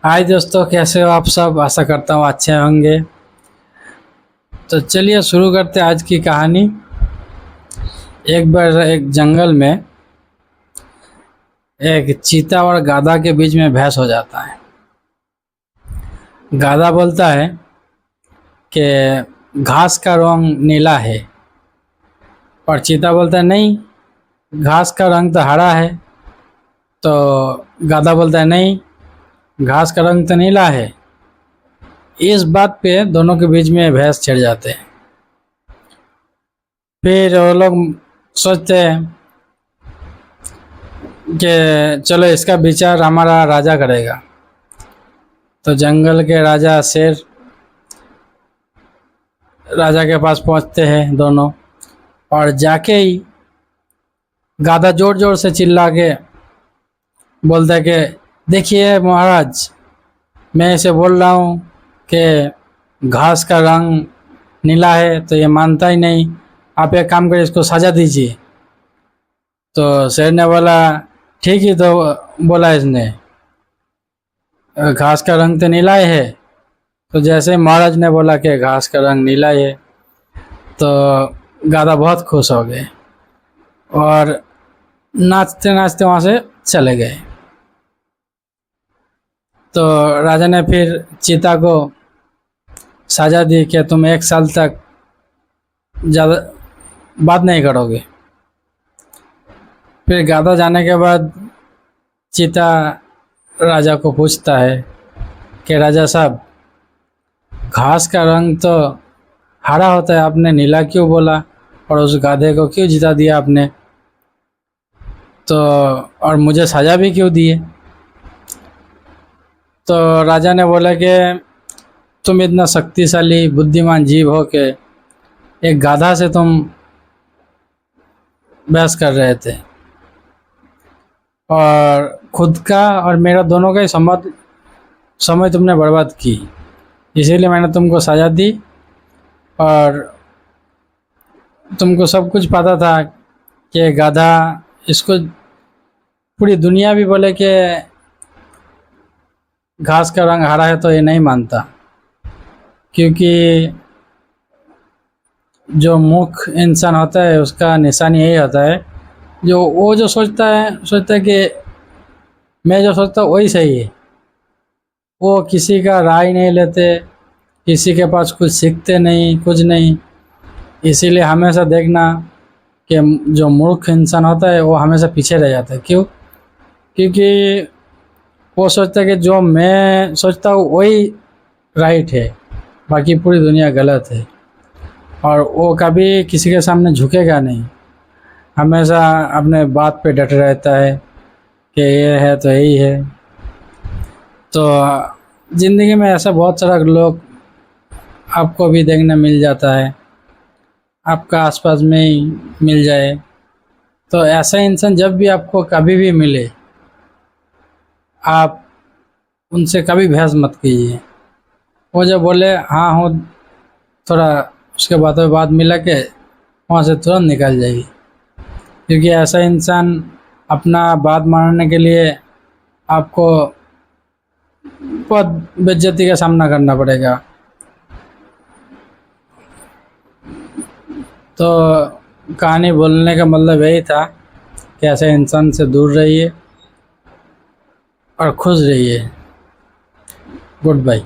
हाय दोस्तों, कैसे हो आप सब। आशा करता हूँ अच्छे होंगे। तो चलिए शुरू करते हैं आज की कहानी। एक बार एक जंगल में एक चीता और गाधा के बीच में बहस हो जाता है। गाधा बोलता है कि घास का रंग नीला है, और चीता बोलता है नहीं, घास का रंग तो हरा है। तो गाधा बोलता है नहीं, घास का रंग तो नीला है। इस बात पे दोनों के बीच में बहस छिड़ जाते हैं। फिर वो लोग सोचते हैं कि चलो इसका विचार हमारा राजा करेगा। तो जंगल के राजा शेर राजा के पास पहुंचते हैं दोनों, और जाके ही गाधा जोर जोर से चिल्ला के बोलता है कि देखिए महाराज, मैं इसे बोल रहा हूँ कि घास का रंग नीला है तो ये मानता ही नहीं। आप एक काम करिए, इसको सजा दीजिए। तो शेर ने बोला ठीक ही तो बोला इसने, घास का रंग तो नीला ही है। तो जैसे महाराज ने बोला कि घास का रंग नीला ही है, तो गाधा बहुत खुश हो गए और नाचते नाचते वहाँ से चले गए। तो राजा ने फिर चीता को सजा दी कि तुम 1 साल तक ज़्यादा बात नहीं करोगे। फिर गाधा जाने के बाद चीता राजा को पूछता है कि राजा साहब, घास का रंग तो हरा होता है, आपने नीला क्यों बोला, और उस गाधे को क्यों जिता दिया आपने, तो और मुझे सजा भी क्यों दिए। तो राजा ने बोला कि तुम इतना शक्तिशाली बुद्धिमान जीव हो कि एक गाधा से तुम बहस कर रहे थे, और खुद का और मेरा दोनों का ही समय तुमने बर्बाद की, इसीलिए मैंने तुमको सजा दी। और तुमको सब कुछ पता था कि गाधा, इसको पूरी दुनिया भी बोले कि घास का रंग हरा है तो ये नहीं मानता, क्योंकि जो मूर्ख इंसान होता है उसका निशान यही होता है, जो सोचता है कि मैं जो सोचता हूँ वही सही है। वो किसी का राय नहीं लेते, किसी के पास कुछ सीखते नहीं, कुछ नहीं। इसीलिए हमेशा देखना कि जो मूर्ख इंसान होता है वो हमेशा पीछे रह जाता है। क्यों? क्योंकि वो सोचता है कि जो मैं सोचता हूँ वही राइट है, बाकी पूरी दुनिया गलत है। और वो कभी किसी के सामने झुकेगा नहीं, हमेशा अपने बात पे डट रहता है कि ये है तो यही है। तो ज़िंदगी में ऐसा बहुत सारा लोग आपको भी देखने मिल जाता है, आपका आसपास में ही मिल जाए। तो ऐसा इंसान जब भी आपको कभी भी मिले, आप उनसे कभी बहस मत कीजिए। वो जब बोले हाँ हो, थोड़ा उसके बाद मिला के वहाँ से तुरंत निकल जाइए, क्योंकि ऐसा इंसान अपना बात मानने के लिए आपको बहुत बेइज्जती का सामना करना पड़ेगा। तो कहानी बोलने का मतलब यही था कि ऐसे इंसान से दूर रहिए और खुश रहिए। Good bye.